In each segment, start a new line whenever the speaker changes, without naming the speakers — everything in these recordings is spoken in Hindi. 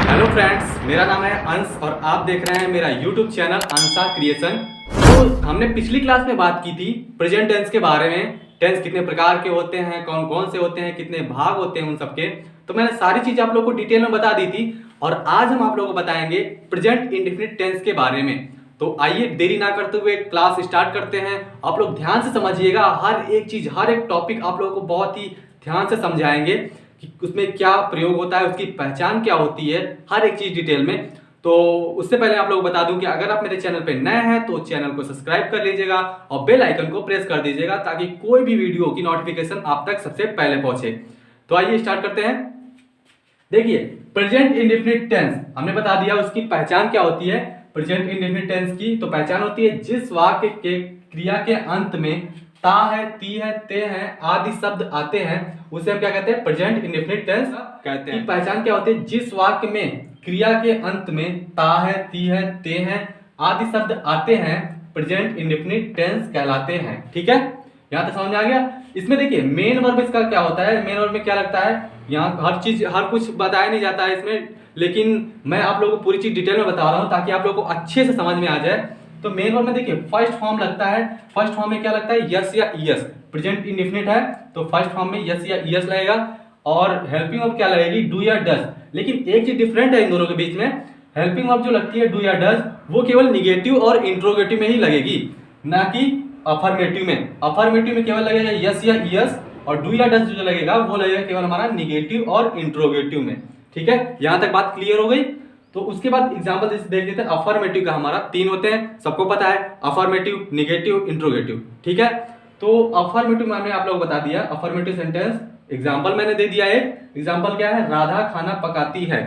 हेलो फ्रेंड्स, मेरा नाम है अंश और आप देख रहे हैं मेरा यूट्यूब चैनल अंशा क्रिएशन। तो हमने पिछली क्लास में बात की थी प्रेजेंट टेंस के बारे में। टेंस कितने प्रकार के होते हैं, कौन कौन से होते हैं, कितने भाग होते हैं उन सबके। तो मैंने सारी चीजें आप लोगों को डिटेल में बता दी थी और आज हम आप लोगों को बताएंगे प्रेजेंट इंडेफिनिट टेंस के बारे में। तो आइए देरी ना करते हुए क्लास स्टार्ट करते हैं। आप लोग ध्यान से समझिएगा, हर एक चीज, हर एक टॉपिक आप लोगों को बहुत ही ध्यान से समझाएंगे कि उसमें क्या प्रयोग होता है, उसकी पहचान क्या होती है, हर एक चीज डिटेल में। तो उससे पहले आप लोग बता दूं कि अगर आप मेरे चैनल पे नए हैं तो चैनल को सब्सक्राइब कर लीजिएगा और बेल आइकन को प्रेस कर दीजिएगा ताकि कोई भी वीडियो की नोटिफिकेशन आप तक सबसे पहले पहुंचे। तो आइए स्टार्ट करते हैं। देखिए, प्रेजेंट इंडेफिनिट टेंस हमने बता दिया, उसकी पहचान क्या होती है। प्रेजेंट इंडेफिनिट टेंस की तो पहचान होती है जिस वाक्य के क्रिया के अंत में ता है, ती है, ते है आदि शब्द आते हैं उसे हम क्या कहते हैं, प्रेजेंट इंडेफिनिट टेंस कहते हैं। पहचान क्या होती है, जिस वाक्य में क्रिया के अंत में ता है, ती है, ते है आदि शब्द आते हैं प्रेजेंट इंडेफिनिट टेंस कहलाते हैं। ठीक है, यहां तक समझ में आ गया। इसमें देखिए मेन वर्ब इसका क्या होता है, मेन वर्ब में क्या लगता है, यहाँ हर चीज हर कुछ बताया नहीं जाता है इसमें, लेकिन मैं आप लोगों को पूरी चीज डिटेल में बता रहा हूँ ताकि आप लोगों को अच्छे से समझ में आ जाए। तो मेन वर्ब में देखिए फर्स्ट फॉर्म लगता है। फर्स्ट फॉर्म में क्या लगता है, यस या ईएस। प्रेजेंट इंडेफिनिट है तो फर्स्ट फॉर्म में यस या ईएस लगेगा। और हेल्पिंग वर्ब क्या लगेगी, डू या डज। लेकिन एक चीज डिफरेंट है इन दोनों के बीच में, हेल्पिंग वर्ब जो लगती है डू या डज वो केवल निगेटिव और इंट्रोगेटिव में ही लगेगी, ना कि अफर्मेटिव में। अफर्मेटिव में केवल लगेगा यस या ईएस और डू या डज जो लगेगा वो लगेगा केवल हमारा निगेटिव और इंट्रोगेटिव में। ठीक है, यहां तक बात क्लियर हो गई। तो उसके बाद एग्जांपल जैसे देख लेते हैं। अफर्मेटिव का हमारा तीन होते हैं, सबको पता है, अफर्मेटिव, निगेटिव, इंट्रोगेटिव। ठीक है, तो अफर्मेटिव मैंने आप लोग बता दिया। अफर्मेटिव सेंटेंस एग्जांपल मैंने दे दिया। एक एग्जांपल क्या है, राधा खाना पकाती है।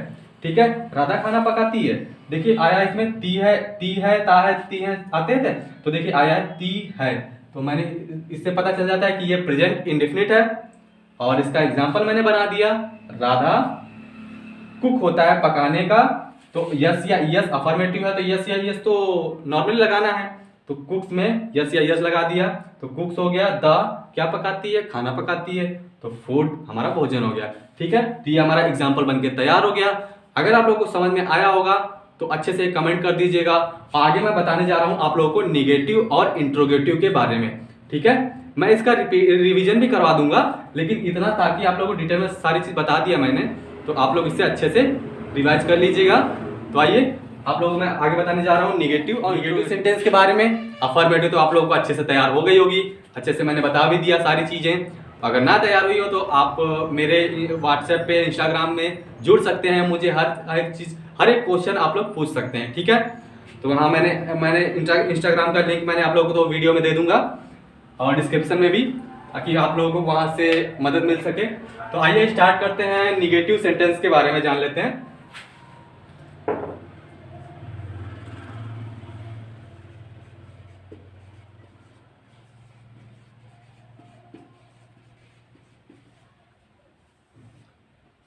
ठीक है, राधा खाना पकाती है। देखिए आया इसमें ती है, ती है, ता है, ती है आते थे, तो देखिए आया है ती है। तो मैंने इससे पता चल जाता है कि ये प्रेजेंट इंडेफिनिट है और इसका एग्जांपल मैंने बना दिया। राधा कुक होता है पकाने का, तो यस या यस अफर्मेटिव है तो यस या यस तो नॉर्मली लगाना है, तो कुक्स में यस या यस लगा दिया तो कुक्स हो गया। द क्या पकाती है, खाना पकाती है, तो फूड हमारा भोजन हो गया। ठीक है, तो ये हमारा एग्जांपल बनके तैयार हो गया। अगर आप लोगों को समझ में आया होगा तो अच्छे से कमेंट कर दीजिएगा। आगे मैं बताने जा रहा हूं आप लोगों को निगेटिव और इंट्रोगेटिव के बारे में। ठीक है, मैं इसका रिवीजन भी करवा दूंगा, लेकिन इतना ताकि आप लोगों को डिटेल में सारी चीज बता दिया मैंने, तो आप लोग इससे अच्छे से रिवाइज कर लीजिएगा। तो आइए आप लोगों को मैं आगे बताने जा रहा हूँ निगेटिव और निगेटिव सेंटेंस के बारे में। अफर्मेटिव तो आप लोगों को अच्छे से तैयार हो गई होगी, अच्छे से मैंने बता भी दिया सारी चीजें। अगर ना तैयार हुई हो तो आप मेरे व्हाट्सएप पे, इंस्टाग्राम में जुड़ सकते हैं, मुझे हर एक चीज, हर एक क्वेश्चन आप लोग पूछ सकते हैं। ठीक है, तो वहाँ मैंने इंस्टाग्राम का लिंक मैंने आप लोगों को तो वीडियो में दे दूंगा और डिस्क्रिप्शन में भी, ताकि आप लोगों को वहाँ से मदद मिल सके। तो आइए स्टार्ट करते हैं, निगेटिव सेंटेंस के बारे में जान लेते हैं।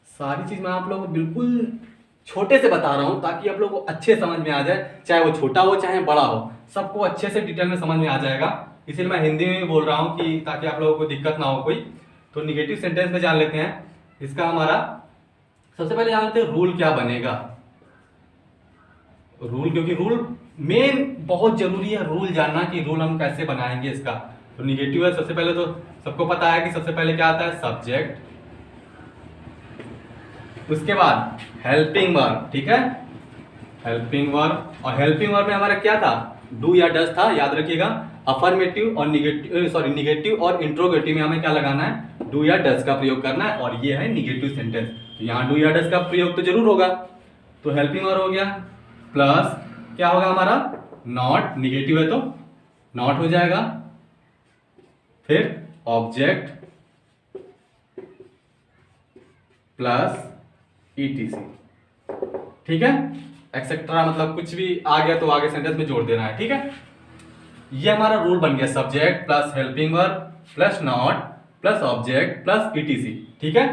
सारी चीज मैं आप लोगों को बिल्कुल छोटे से बता रहा हूं ताकि आप लोगों को अच्छे समझ में आ जाए, चाहे वो छोटा हो चाहे बड़ा हो, सबको अच्छे से डिटेल में समझ में आ जाएगा। इसीलिए मैं हिंदी में भी बोल रहा हूं कि ताकि आप लोगों को दिक्कत ना हो कोई। तो निगेटिव सेंटेंस में जान लेते हैं। इसका हमारा सबसे पहले जान लेते हैं रूल क्या बनेगा। रूल, क्योंकि रूल मेन बहुत जरूरी है, रूल जानना कि रूल हम कैसे बनाएंगे इसका। तो निगेटिव है, सबसे पहले तो सबको पता है कि सबसे पहले क्या आता है, सब्जेक्ट, उसके बाद हेल्पिंग वर्ब। ठीक है, हेल्पिंग वर्ब, और हेल्पिंग वर्ब में हमारा क्या था, डू या डज था, याद रखिएगा। अफर्मेटिव और निगेटिव और इंट्रोगेटिव में हमें क्या लगाना है, डू या डज का प्रयोग करना है, और ये है निगेटिव सेंटेंस, तो यहाँ डू या डज का प्रयोग तो जरूर होगा। तो हेल्पिंग वर्ब हो गया, प्लस क्या होगा हमारा, नॉट, निगेटिव है तो नॉट हो जाएगा, फिर ऑब्जेक्ट प्लस ETC। ठीक है, एक्सेट्रा, मतलब कुछ भी आ गया तो आगे सेंटेंस में जोड़ देना है। ठीक है, ये हमारा रूल बन गया, subject plus helping verb plus not plus object plus ETC। ठीक है,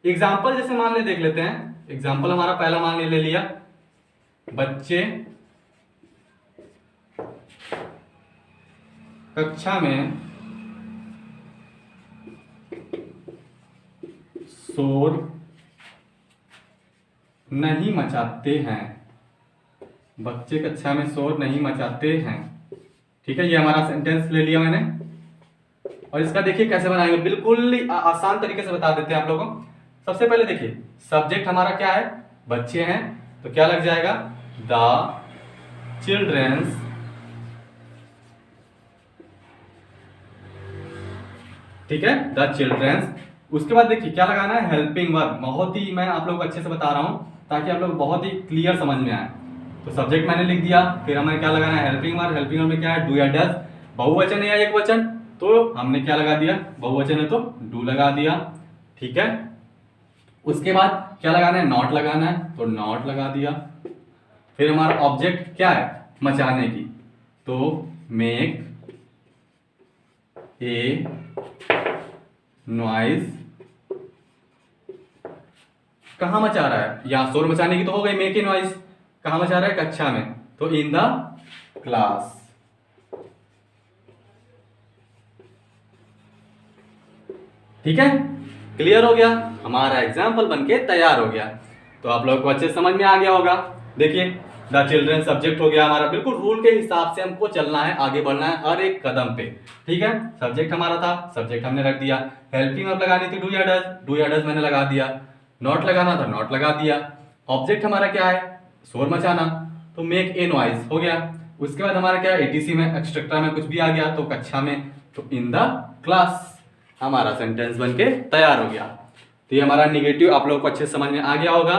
एग्जांपल जैसे मान ले देख लेते हैं। एग्जांपल हमारा पहला मान ले लिया, बच्चे कक्षा में शोर नहीं मचाते हैं, बच्चे कक्षा में शोर नहीं मचाते हैं। ठीक है, ये हमारा सेंटेंस ले लिया मैंने। और इसका देखिए कैसे बनाएंगे, बिल्कुल ही आसान तरीके से बता देते हैं आप लोगों को। सबसे पहले देखिए सब्जेक्ट हमारा क्या है, बच्चे हैं, तो क्या लग जाएगा, द चिल्ड्रेंस ठीक है, द चिल्ड्रेंस। उसके बाद देखिए क्या लगाना है, हेल्पिंग वर्ब। बहुत ही मैं आप लोगों को अच्छे से बता रहा हूं ताकि आप लोग बहुत ही क्लियर समझ में आए। तो सब्जेक्ट मैंने लिख दिया, फिर हमें क्या लगाना है, हेल्पिंग वर्ब। हेल्पिंग वर्ब में क्या है, डू या डज। बहुवचन है या एक वचन, तो हमने क्या लगा दिया, बहुवचन है तो डू लगा दिया। ठीक है, उसके बाद क्या लगाना है, नॉट लगाना है, तो नॉट लगा दिया। फिर हमारा ऑब्जेक्ट क्या है, मचाने की, तो मेक ए नॉइज। कहां मचा रहा है, या शोर मचाने की तो हो गई, मेक ए नॉइज। कहां मचा रहा है, कक्षा में, तो इन द क्लास। ठीक है, क्लियर हो गया, हमारा एग्जाम्पल बनके तैयार हो गया। तो आप लोगों को अच्छे समझ में आ गया होगा। देखिए द चिल्ड्रन सब्जेक्ट हो गया हमारा, बिल्कुल रूल के हिसाब से हमको चलना है, आगे बढ़ना है हर एक कदम पे। ठीक है, सब्जेक्ट हमारा था, सब्जेक्ट हमने रख दिया। हेल्पिंग वर्ब लगानी थी, डू या डज, डू या डज मैंने लगा दिया। नॉट लगाना था, नॉट लगा दिया। ऑब्जेक्ट हमारा क्या है, शोर मचाना, तो मेक ए नॉइज हो गया। उसके बाद हमारा क्या है, एटीसी में एक्स्ट्रा में कुछ भी आ गया तो कक्षा में, तो इन द क्लास। हमारा सेंटेंस बनके तैयार हो गया। तो ये हमारा निगेटिव आप लोगों को अच्छे समझ में आ गया होगा।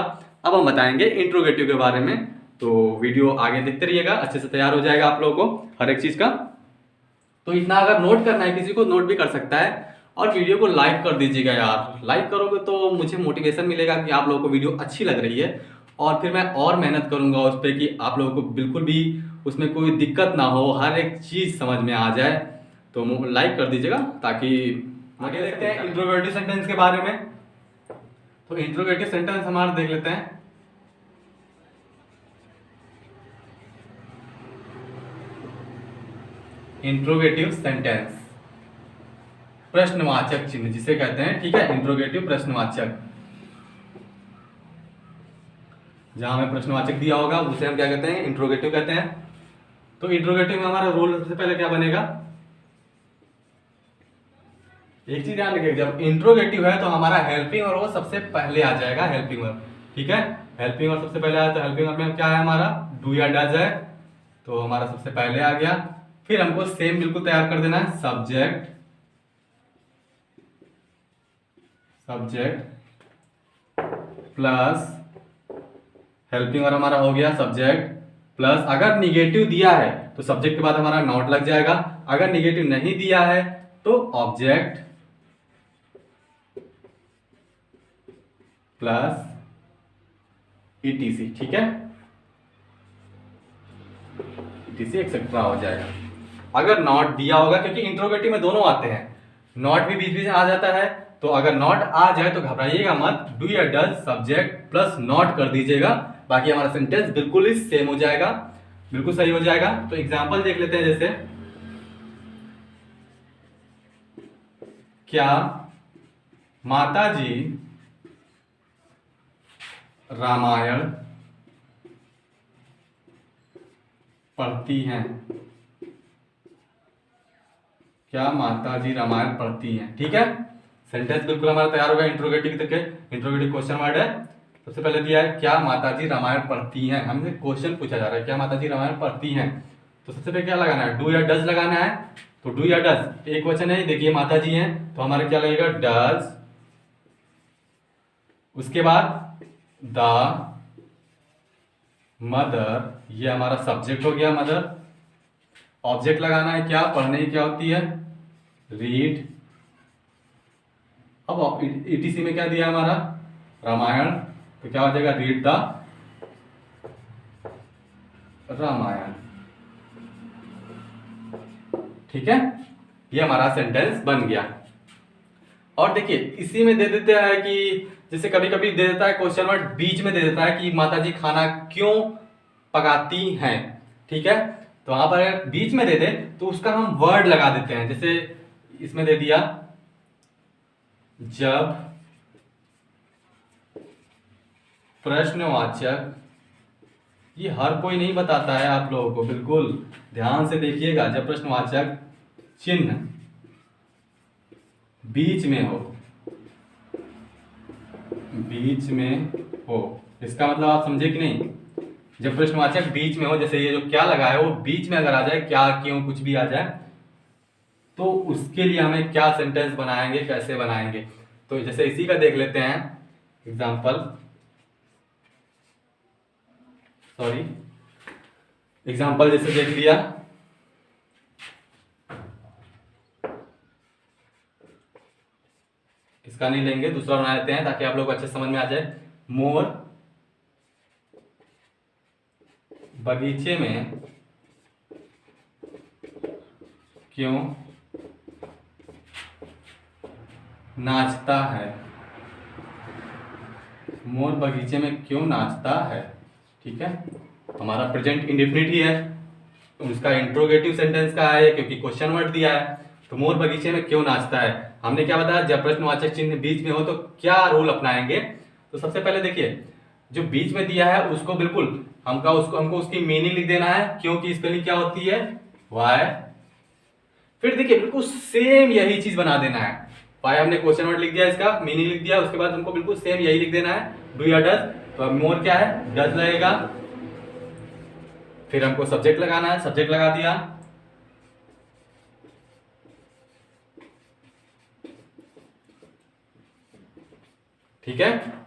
अब हम बताएंगे इंट्रोगेटिव के बारे में, तो वीडियो आगे देखते रहिएगा, अच्छे से तैयार हो जाएगा आप लोगों को हर एक चीज का। तो इतना अगर नोट करना है किसी को, नोट भी कर सकता है। और वीडियो को लाइक कर दीजिएगा यार, लाइक करोगे तो मुझे मोटिवेशन मिलेगा कि आप लोगों को वीडियो अच्छी लग रही है, और फिर मैं और मेहनत करूंगा उस पर कि आप लोगों को बिल्कुल भी उसमें कोई दिक्कत ना हो, हर एक चीज समझ में आ जाए। तो लाइक कर दीजिएगा ताकि आगे देखते हैं इंट्रोगेटिव सेंटेंस के बारे में। तो इंट्रोगेटिव सेंटेंस हमारा देख लेते हैं। इंट्रोगेटिव सेंटेंस, प्रश्नवाचक चिन्ह जिसे कहते हैं। ठीक है, इंट्रोगेटिव प्रश्नवाचक, जहां हमें प्रश्नवाचक दिया होगा उसे हम क्या कहते हैं, इंट्रोगेटिव कहते हैं। तो इंट्रोगेटिव में हमारा रूल सबसे पहले क्या बनेगा, एक चीज ध्यान रखिएगा, जब इंट्रोगेटिव है तो हमारा हेल्पिंग वर्ब वो सबसे पहले आ जाएगा, हेल्पिंग वर्ब। ठीक है, हेल्पिंग वर्ब सबसे पहले आया, तो हेल्पिंग वर्ब में क्या है हमारा, डू या डज है, तो हमारा सबसे पहले आ गया। फिर हमको सेम बिल्कुल तैयार कर देना है, subject, subject plus helping verb हमारा हो गया सब्जेक्ट प्लस, अगर निगेटिव दिया है तो सब्जेक्ट के बाद हमारा नॉट लग जाएगा, अगर निगेटिव नहीं दिया है तो ऑब्जेक्ट प्लस ईटीसी। ठीक है, ईटीसी एक्सेट्रा हो जाएगा। अगर नॉट दिया होगा, क्योंकि इंट्रोगेटिव में दोनों आते हैं, नॉट भी बीच बीच में आ जाता है, तो अगर नॉट आ जाए तो घबराइएगा मत, डू या डज सब्जेक्ट प्लस नॉट कर दीजिएगा, बाकी हमारा सेंटेंस बिल्कुल ही सेम हो जाएगा, बिल्कुल सही हो जाएगा। तो एग्जांपल देख लेते हैं, जैसे क्या माताजी रामायण पढ़ती हैं, क्या माताजी रामायण पढ़ती हैं। ठीक है, सेंटेंस बिल्कुल हमारा तैयार होगा इंट्रोगेटिव तक। इंट्रोगेटिव क्वेश्चन वर्ड है, सबसे पहले दिया है क्या माताजी रामायण पढ़ती हैं, हमसे क्वेश्चन पूछा जा रहा है क्या माताजी रामायण पढ़ती हैं, तो सबसे पहले क्या लगाना है, डू या डज लगाना है। तो डू या डज एक वचन है, देखिए माताजी हैं, तो हमारा क्या लगेगा, डज। उसके बाद द मदर, ये हमारा सब्जेक्ट हो गया मदर। ऑब्जेक्ट लगाना है क्या, पढ़ने की क्या होती है, रीड। अब ईटीसी में क्या दिया हमारा, रामायण, तो क्या हो जाएगा, रीड द रामायण। ठीक है, ये हमारा सेंटेंस बन गया। और देखिए इसी में दे देते हैं कि जैसे कभी कभी दे देता है क्वेश्चन वर्ड बीच में दे देता है कि माताजी खाना क्यों पकाती हैं। ठीक है, तो वहां पर बीच में दे दे तो उसका हम वर्ड लगा देते हैं, जैसे इसमें दे दिया जब प्रश्नवाचक, ये हर कोई नहीं बताता है आप लोगों को, बिल्कुल ध्यान से देखिएगा। जब प्रश्नवाचक चिन्ह बीच में हो, बीच में हो, इसका मतलब आप समझे कि नहीं? जब प्रश्नवाचक बीच में हो, जैसे ये जो क्या लगा है वो बीच में अगर आ जाए, क्या, क्यों, कुछ भी आ जाए, तो उसके लिए हमें क्या सेंटेंस बनाएंगे, कैसे बनाएंगे? तो जैसे इसी का देख लेते हैं एग्जाम्पल, एग्जाम्पल जैसे देख लिया, इसका नहीं लेंगे, दूसरा बना लेते हैं ताकि आप लोग अच्छे समझ में आ जाए। मोर बगीचे में क्यों नाचता है? मोर बगीचे में क्यों नाचता है? ठीक है, हमारा प्रेजेंट इंडेफिनिट ही है, तो उसका इंट्रोगेटिव सेंटेंस का है क्योंकि क्वेश्चन वर्ड दिया है। तो मोर बगीचे में क्यों नाचता है, हमने क्या बताया? जब प्रश्नवाचक चिन्ह बीच में हो तो क्या रूल अपनाएंगे? तो सबसे पहले देखिए, जो बीच में दिया है उसको बिल्कुल हमको उसकी मीनिंग लिख देना है, क्योंकि स्पेलिंग क्या होती है? वाई। फिर देखिए बिल्कुल सेम यही चीज बना देना है। वाई हमने क्वेश्चन वर्ड लिख दिया, इसका मीनिंग लिख दिया, उसके बाद हमको बिल्कुल सेम यही लिख देना है, डू या डज। तो अब मोर क्या है? डज लगेगा। फिर हमको सब्जेक्ट लगाना है, सब्जेक्ट लगा दिया, ठीक है।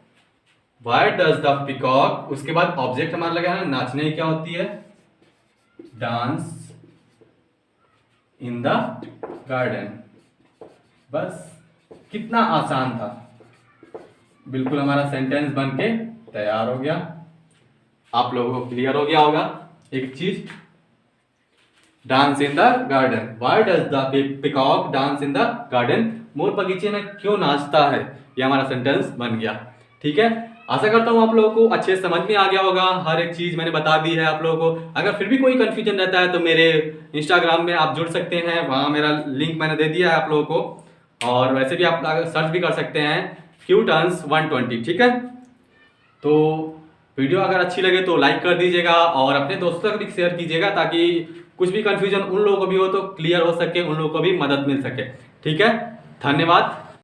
वाई डज द पिकॉक, उसके बाद ऑब्जेक्ट हमारा लगा है नाचने की क्या होती है? Dance in the garden. बस कितना आसान था, बिल्कुल हमारा सेंटेंस बन के तैयार हो गया। आप लोगों को क्लियर हो गया होगा एक चीज, dance in the garden. Why does the peacock dance in the garden, मोर बगीचे में क्यों नाचता है, ये हमारा सेंटेंस बन गया। ठीक है, आशा करता हूँ आप लोगों को अच्छे समझ में आ गया होगा, हर एक चीज मैंने बता दी है आप लोगों को। अगर फिर भी कोई कंफ्यूजन रहता है तो मेरे इंस्टाग्राम में आप जुड़ सकते हैं, वहां मेरा लिंक मैंने दे दिया है आप लोगों को, और वैसे भी आप सर्च भी कर सकते हैं क्यूटर्न्स 120। ठीक है, तो वीडियो अगर अच्छी लगे तो लाइक कर दीजिएगा और अपने दोस्तों तक भी शेयर कीजिएगा, ताकि कुछ भी कंफ्यूजन उन लोगों को भी हो तो क्लियर हो सके, उन लोगों को भी मदद मिल सके। ठीक है, धन्यवाद।